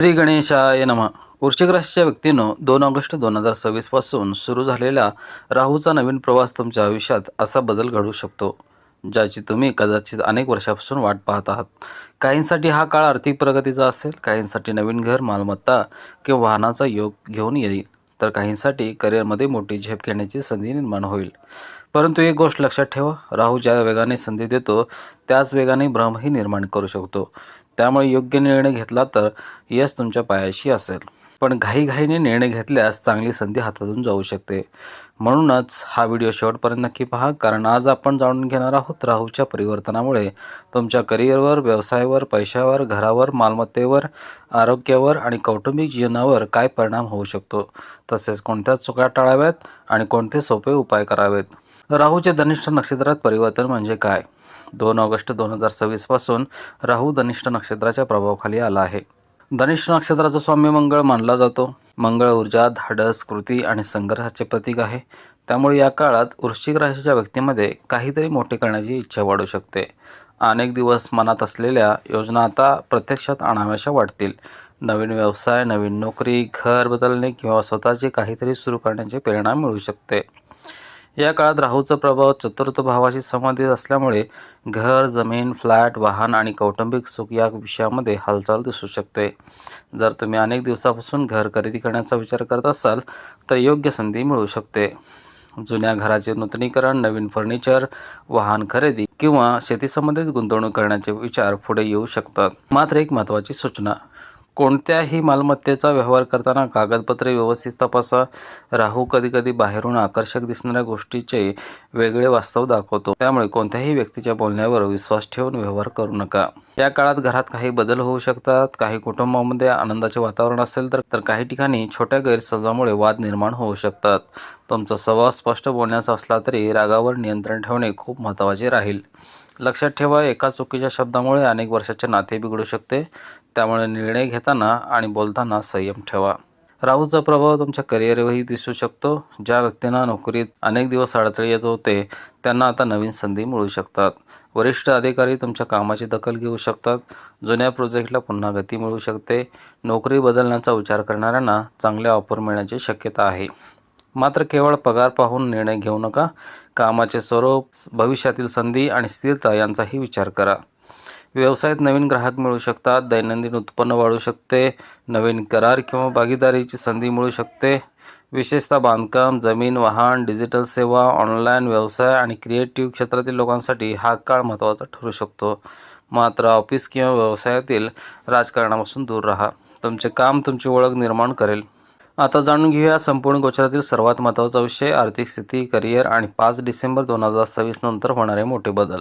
श्री गणेशाय नमः. वृश्चिक राशीच्या व्यक्तींनो, 2 ऑगस्ट 2026 पासून सुरू झालेला राहूचा नवीन प्रवास तुमच्या आयुष्यात असा बदल घडवू शकतो, ज्याची तुम्ही कदाचित अनेक वर्षापासून वाट पाहत आहात. काहींसाठी हा काळ आर्थिक प्रगतीचा असेल, काहींसाठी नवीन घर, मालमत्ता किंवा वाहनाचा योग घेऊन येईल, तर काहींसाठी करिअरमध्ये मोठी झेप घेण्याची संधी निर्माण होईल. परंतु एक गोष्ट लक्षात ठेवा, राहू ज्या वेगाने संधी देतो त्याच वेगाने भ्रमही निर्माण करू शकतो. त्यामुळे योग्य निर्णय घेतला तर यश तुमच्या पायाशी असेल, पण घाईघाईने निर्णय घेतल्यास चांगली संधी हातातून जाऊ शकते. म्हणूनच हा व्हिडिओ शेवटपर्यंत नक्की पहा, कारण आज आपण जाणून घेणार आहोत राहूच्या परिवर्तनामुळे तुमच्या करिअरवर, व्यवसायावर, पैशावर, घरावर, मालमत्तेवर, आरोग्यावर आणि कौटुंबिक जीवनावर काय परिणाम होऊ शकतो, तसेच कोणत्या चुका टाळाव्यात आणि कोणते सोपे उपाय करावेत. राहूचे धनिष्ठ नक्षत्रात परिवर्तन म्हणजे काय? 2 ऑगस्ट 2026 पासून राहू धनिष्ठ नक्षत्राच्या प्रभावाखाली आला आहे. धनिष्ठ नक्षत्राचा स्वामी मंगळ मानला जातो. मंगळ ऊर्जा, धाडस, कृती आणि संघर्षाचे प्रतीक आहे. त्यामुळे या काळात वृश्चिक राशीच्या व्यक्तीमध्ये काहीतरी मोठे करण्याची इच्छा वाढू शकते. अनेक दिवस मनात असलेल्या योजना आता प्रत्यक्षात आणाव्याशा वाटतील. नवीन व्यवसाय, नवीन नोकरी, घर बदलणे किंवा स्वतःचे काहीतरी सुरू करण्याचे प्रेरणा मिळू शकते. या काळात राहूचा प्रभाव चतुर्थ भावाशी संबंधित असल्यामुळे घर, जमीन, फ्लॅट, वाहन आणि कौटुंबिक सुख या विषयामध्ये हालचाल दिसू शकते. जर तुम्ही अनेक दिवसापासून घर खरेदी करण्याचा विचार करत असाल तर योग्य संधी मिळू शकते. जुन्या घराचे नूतनीकरण, नवीन फर्निचर, वाहन खरेदी किंवा शेतीसंबंधित गुंतवणूक करण्याचे विचार पुढे येऊ शकतात. मात्र एक महत्त्वाची सूचना, कोणत्याही मालमत्तेचा व्यवहार करताना कागदपत्रे व्यवस्थित तपासा. राहू कधीकधी बाहेरून आकर्षक दिसणाऱ्या गोष्टीचे वेगळे वास्तव दाखवतो. त्यामुळे कोणत्याही व्यक्तीच्या बोलण्यावर विश्वास ठेवून व्यवहार करू नका. या काळात घरात काही बदल होऊ शकतात. काही कुटुंबामध्ये आनंदाचे वातावरण असेल तर काही ठिकाणी छोट्या गैरसमजामुळे वाद निर्माण होऊ शकतात. तुमचा स्वभाव स्पष्ट बोलण्याचा असला तरी रागावर नियंत्रण ठेवणे खूप महत्त्वाचे राहील. लक्षात ठेवा, एका चुकीच्या शब्दामुळे अनेक वर्षाचे नाते बिघडू शकते. त्यामुळे निर्णय घेताना आणि बोलताना संयम ठेवा. राहूचा प्रभाव तुमच्या करिअरवरही दिसू शकतो. ज्या व्यक्तींना नोकरीत अनेक दिवस अडथळे येत होते त्यांना आता नवीन संधी मिळू शकतात. वरिष्ठ अधिकारी तुमच्या कामाची दखल घेऊ शकतात. जुन्या प्रोजेक्टला पुन्हा गती मिळू शकते. नोकरी बदलण्याचा विचार करणाऱ्यांना चांगले ऑफर मिळण्याची शक्यता आहे. मात्र केवळ पगार पाहून निर्णय घेऊ नका. कामाचे स्वरूप, भविष्यातील संधी आणि स्थिरता यांचाही विचार करा. व्यवसायात नवीन ग्राहक मिळू शकतात. दैनंदिन उत्पन्न वाढू शकते. नवीन करार किंवा भागीदारीची संधी मिळू शकते. विशेषतः बांधकाम, जमीन, वाहन, डिजिटल सेवा, ऑनलाईन व्यवसाय आणि क्रिएटिव्ह क्षेत्रातील लोकांसाठी हा काळ महत्त्वाचा ठरू शकतो. मात्र ऑफिस किंवा व्यवसायातील राजकारणापासून दूर राहा. तुमचे काम तुमची ओळख निर्माण करेल. आता जाणून घेऊया संपूर्ण गोचरातील सर्वात महत्त्वाचा विषय, आर्थिक स्थिती, करिअर आणि 5 डिसेंबर 2026 नंतर होणारे मोठे बदल.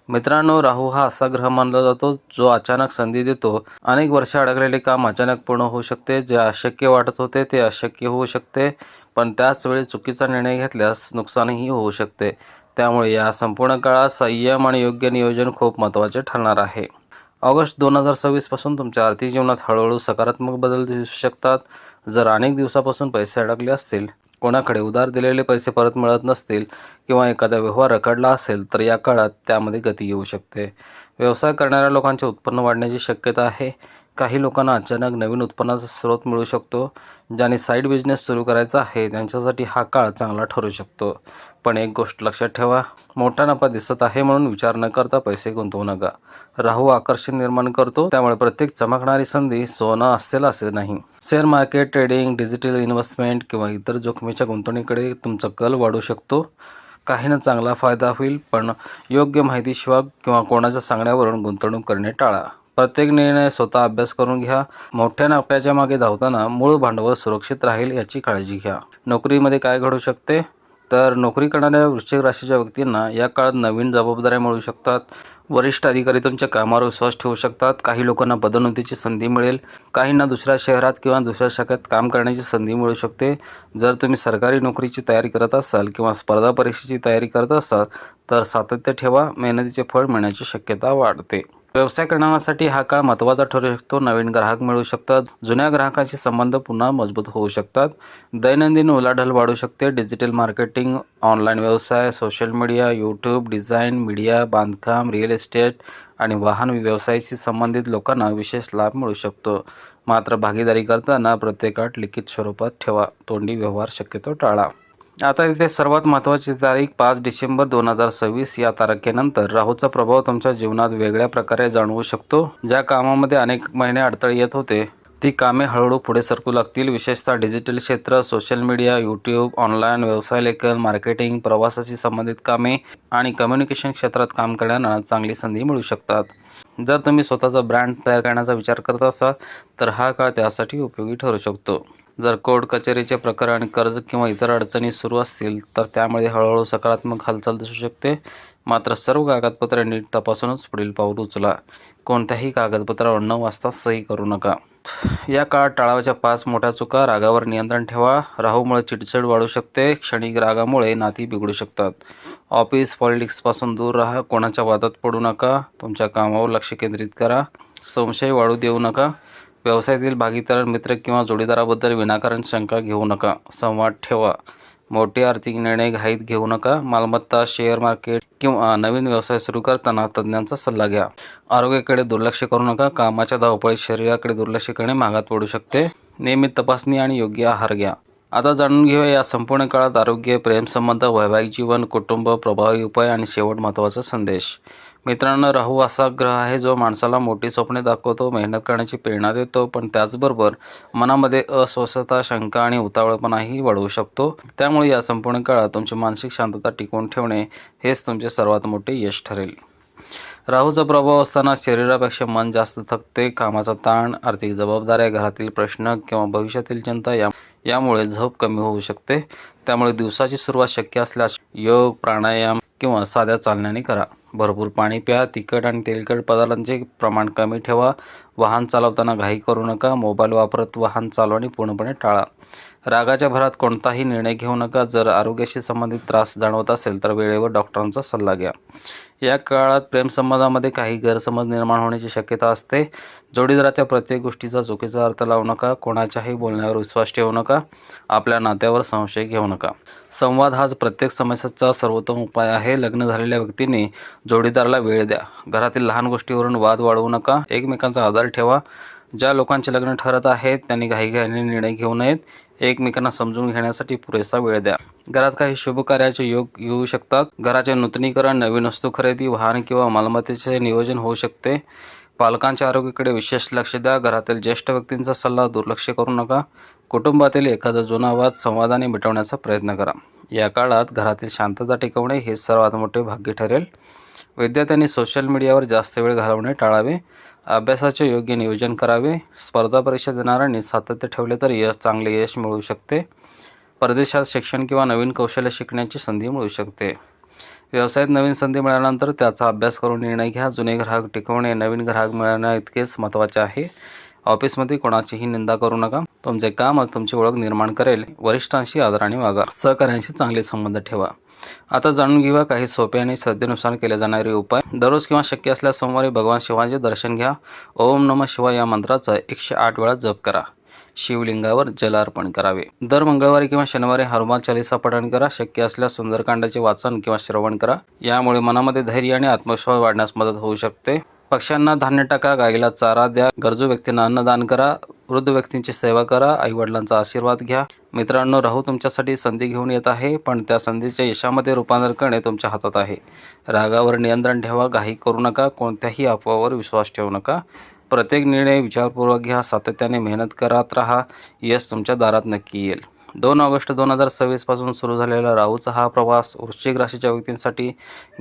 मित्रांनो, राहू हा असा ग्रह मानला जातो जो अचानक संधी देतो. अनेक वर्ष अडकलेले काम अचानक पूर्ण होऊ शकते. जे अशक्य वाटत होते ते अशक्य होऊ शकते. पण त्याच वेळी चुकीचा निर्णय घेतल्यास नुकसानही होऊ शकते. त्यामुळे या संपूर्ण काळात संयम आणि योग्य नियोजन खूप महत्त्वाचे ठरणार आहे. ऑगस्ट 2026 पासून तुमच्या आर्थिक जीवनात हळूहळू सकारात्मक बदल दिसू शकतात. जर अनेक दिवसापासून पैसे अडकले असतील, कोणाकडे उधार दिलेले पैसे परत मिळत नसतील किंवा एखादा व्यवहार रखडला असेल तर या काळात त्यामध्ये गती येऊ शकते. व्यवसाय करणाऱ्या लोकांचे उत्पन्न वाढण्याची शक्यता आहे. काही लोकांना अचानक नवीन उत्पन्नाचा स्रोत मिळू शकतो. ज्यांनी साईड बिझनेस सुरू करायचा आहे त्यांच्यासाठी हा काळ चांगला ठरू शकतो. पण एक गोष्ट लक्षात ठेवा, मोठा नफा दिसत आहे म्हणून विचार न करता पैसे गुंतवू नका. राहू आकर्षण निर्माण करतो, त्यामुळे प्रत्येक चमकणारी संधी सोनं असेल असे नाही. Share market, trading, digital investment किंवा इतर जोखमीच्या गुंतवणुकीकडे तुमचा कल वाढू शकतो. काहींना चांगला फायदा होईल, पण योग्य माहितीशिवाय किंवा कोणाच्या सांगण्यावरून गुंतवणूक करणे टाळा. प्रत्येक निर्णय स्वतः अभ्यास करून घ्या. मोठ्या नफ्याच्या मागे धावताना मूळ भांडवल सुरक्षित राहील याची काळजी घ्या. नोकरीमध्ये काय घडू शकते? तर नोकरी करणाऱ्या वृश्चिक राशीच्या व्यक्तींना या काळात नवीन जबाबदाऱ्या मिळू शकतात. वरिष्ठ अधिकारी तुमच्या कामावर विश्वास ठेवू शकतात. काही लोकांना पदोन्नतीची संधी मिळेल. काहींना दुसऱ्या शहरात किंवा दुसऱ्या शाखेत काम करण्याची संधी मिळू शकते. जर तुम्ही सरकारी नोकरीची तयारी करत असाल किंवा स्पर्धा परीक्षेची तयारी करत असाल तर सातत्य ठेवा. मेहनतीचे फळ मिळण्याची शक्यता वाढते. व्यवसाय करण्यासाठी हा काळ महत्त्वाचा ठरू शकतो. नवीन ग्राहक मिळू शकतात. जुन्या ग्राहकांशी संबंध पुन्हा मजबूत होऊ शकतात. दैनंदिन उलाढाल वाढू शकते. डिजिटल मार्केटिंग, ऑनलाईन व्यवसाय, social media, YouTube, design, media, बांधकाम, रिअल इस्टेट आणि वाहन व्यवसायाशी संबंधित लोकांना विशेष लाभ मिळू शकतो. मात्र भागीदारी करताना प्रत्येक अट लिखित स्वरूपात ठेवा. तोंडी व्यवहार शक्यतो टाळा. आता इथे सर्वात महत्त्वाची तारीख 5 डिसेंबर 2026 या तारखेनंतर राहूचा प्रभाव तुमच्या जीवनात वेगळ्या प्रकारे जाणवू शकतो. ज्या कामामध्ये अनेक महिने अडथळे येत होते ती कामे हळूहळू पुढे सरकू लागतील. विशेषतः डिजिटल क्षेत्र, सोशल मीडिया, यूट्यूब, ऑनलाईन व्यवसाय लेखन, मार्केटिंग, प्रवासाशी संबंधित कामे आणि कम्युनिकेशन क्षेत्रात काम करण्याला चांगली संधी मिळू शकतात. जर तुम्ही स्वतःचा ब्रँड तयार करण्याचा विचार करत असाल तर हा काळ त्यासाठी उपयोगी ठरू शकतो. जर कोर्ट कचेरीचे प्रकरण, कर्ज किंवा इतर अडचणी सुरू असतील तर त्यामुळे हळूहळू सकारात्मक हालचाल दिसू शकते. मात्र सर्व कागदपत्रे नीट तपासूनच पुढील पाऊल उचला. कोणत्याही कागदपत्रावर न वाचता सही करू नका. या काळात टाळावयाच्या 5 मोठ्या चुका. रागावर नियंत्रण ठेवा. राहूमुळे चिडचिड वाढू शकते. क्षणिक रागामुळे नाती बिघडू शकतात. ऑफिस पॉलिटिक्सपासून दूर राहा. कोणाच्या वादात पडू नका. तुमच्या कामावर लक्ष केंद्रित करा. संशय वाढू देऊ नका. व्यवसायातील भागीदार, मित्र किंवा जोडीदाराबद्दल विनाकारण शंका घेऊ नका. संवाद ठेवा. मोठे आर्थिक निर्णय घाईत घेऊ नका. मालमत्ता, शेअर मार्केट किंवा नवीन व्यवसाय सुरू करताना तज्ज्ञांचा सल्ला घ्या. आरोग्याकडे दुर्लक्ष करू नका. कामाच्या धावपळीत शरीराकडे दुर्लक्ष करणे महागात पडू शकते. नियमित तपासणी आणि योग्य आहार घ्या. आता जाणून घेऊया या संपूर्ण काळात आरोग्य, प्रेमसंबंध, वैवाहिक जीवन, कुटुंब, प्रभावी उपाय आणि शेवट महत्त्वाचा संदेश. मित्रांनो, राहू असा ग्रह आहे जो माणसाला मोठी स्वप्ने दाखवतो, मेहनत करण्याची प्रेरणा देतो, पण त्याचबरोबर मनामध्ये अस्वस्थता, शंका आणि उतावळेपणाही वाढवू शकतो. त्यामुळे या संपूर्ण काळात तुमची मानसिक शांतता टिकवून ठेवणे हेच तुमचे सर्वात मोठे यश ठरेल. राहूचा प्रभाव असताना शरीरापेक्षा मन जास्त थकते. कामाचा ताण, आर्थिक जबाबदाऱ्या, घरातील प्रश्न किंवा भविष्यातील चिंता यामुळे झोप कमी होऊ शकते. त्यामुळे दिवसाची सुरुवात शक्य असल्यास योग, प्राणायाम किंवा साध्या चालण्याने करा. भरपूर पाणी प्या. तिखट आणि तेलकट पदार्थांचे प्रमाण कमी ठेवा. वाहन चालवताना घाई करू नका. मोबाईल वापरत वाहन चालवणे पूर्णपणे टाळा. रागाच्या भरात कोणताही निर्णय घेऊ नका. जर आरोग्याशी संबंधित त्रास जाणवत असेल तर वेळेवर डॉक्टरांचा सल्ला घ्या. या काळात प्रेमसंबंधामध्ये काही गैरसमज निर्माण होण्याची शक्यता असते. जोडीदाराच्या प्रत्येक गोष्टीचा चुकीचा अर्थ लावू नका. कोणाच्याही बोलण्यावर विश्वास ठेवू नका. आपल्या नात्यावर संशय घेऊ नका. संवाद हाच प्रत्येक समस्येचा सर्वोत्तम उपाय आहे. लग्न झालेल्या व्यक्तींनी जोडीदाराला वेळ द्या. घरातील लहान गोष्टीवरून वाद वाढवू नका. एकमेकांचा आदर ठेवा. ज्या लोकांचे लग्न ठरत आहेत त्यांनी घाईघाईने निर्णय घेऊ नयेत. एकमेकांना समजून घेण्यासाठी पुरेसा वेळ द्या. घरात काही शुभ कार्याचे योग येऊ शकतात. घराचे नूतनीकरण, नवीन वस्तू खरेदी, वाहन किंवा मालमत्तेचे नियोजन होऊ शकते. पालकांच्या आरोग्याकडे विशेष लक्ष द्या. घरातील ज्येष्ठ व्यक्तींचा सल्ला दुर्लक्ष करू नका. कुटुंबातील एखादा जुना वाद संवादाने मिटवण्याचा प्रयत्न करा. या काळात घरातील शांतता टिकवणे हे सर्वात मोठे भाग्य ठरेल. विद्यार्थ्यांनी सोशल मीडियावर जास्त वेळ घालवणे टाळावे. अभ्यासाचे योग्य नियोजन करावे. स्पर्धा परीक्षा देणाऱ्यांनी सातत्य ठेवले तर चांगले यश मिळू शकते. परदेशात शिक्षण किंवा नवीन कौशल्य शिकण्याची संधी मिळू शकते. व्यवसायात नवीन संधी मिळाल्यानंतर त्याचा अभ्यास करून निर्णय घ्या. जुने ग्राहक टिकवणे नवीन ग्राहक मिळवणे इतकेच महत्त्वाचे आहे. ऑफिसमध्ये कोणाचीही निंदा करू नका. तुमचे काम तुमची ओळख निर्माण करेल. वरिष्ठांशी आदराने वागा. सहकाऱ्यांशी चांगले संबंध ठेवा. आता जाणून घेऊया काही सोपे आणि श्रद्धेनुसार केले जाणारे उपाय. दररोज किंवा शक्य असल्यास सोमवारी भगवान शिवाचे दर्शन घ्या. ओम नमः शिवाय या मंत्राचा 108 वेळा जप करा. शिवलिंगावर जल अर्पण करावे. दर मंगळवारी किंवा शनिवारी हनुमान चालीसा पठण करा. शक्य असल्यास सुंदरकांडाचे वाचन किंवा श्रवण करा. यामुळे मनामध्ये धैर्य आणि आत्मविश्वास वाढण्यास मदत होऊ शकते. पक्ष्यांना धान्य टाका. गाईला चारा द्या. गरजू व्यक्तींना अन्नदान करा. वृद्ध व्यक्तींची सेवा करा. आईवडिलांचा आशीर्वाद घ्या. मित्रांनो, राहू तुमच्यासाठी संधी घेऊन येत आहे, पण त्या संधीच्या यशामध्ये रूपांतर करणे तुमच्या हातात आहे. रागावर नियंत्रण ठेवा. घाई करू नका. कोणत्याही अफवावर विश्वास ठेवू नका. प्रत्येक निर्णय विचारपूर्वक घ्या. सातत्याने मेहनत करत राहा. यश तुमच्या दारात नक्की येईल. 2 ऑगस्ट 2026 पासून सुरू झालेला राहूचा हा प्रवास वृश्चिक राशीच्या व्यक्तींसाठी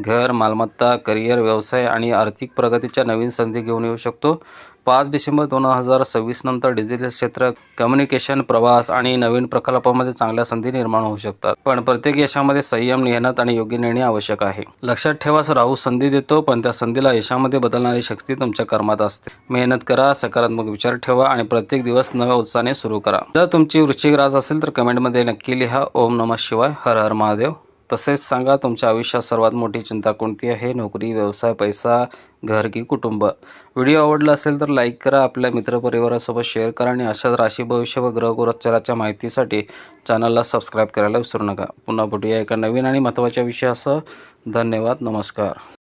घर, मालमत्ता, करिअर, व्यवसाय आणि आर्थिक प्रगतीच्या नवीन संधी घेऊन येऊ शकतो. 5 डिसेंबर 2026 नंतर डिजिटल क्षेत्र, कम्युनिकेशन, प्रवास आणि नवीन प्रकल्पामध्ये चांगल्या संधी निर्माण होऊ शकतात. पण प्रत्येक यशामध्ये संयम, मेहनत आणि योग्य निर्णय आवश्यक आहे. लक्षात ठेवा, राहू संधी देतो, पण त्या संधीला यशामध्ये बदलणारी शक्ती तुमच्या कर्मात असते. मेहनत करा, सकारात्मक विचार ठेवा आणि प्रत्येक दिवस नव्या उत्साहाने सुरू करा. जर तुमची वृश्चिक रास असेल तर कमेंटमध्ये नक्की लिहा ओम नमः शिवाय, हर हर महादेव. तसेच सांगा तुमच्या आयुष्यात सर्वात मोठी चिंता कोणती आहे? नोकरी, व्यवसाय, पैसा, घर की कुटुंब? व्हिडिओ आवडला असेल तर लाईक करा. आपल्या मित्रपरिवारासोबत शेअर करा आणि अशाच राशी, भविष्य व ग्रह गोचराच्या माहितीसाठी चॅनलला सबस्क्राईब करायला विसरू नका. पुन्हा भेटूया एका नवीन आणि महत्त्वाच्या विषयासह. धन्यवाद. नमस्कार.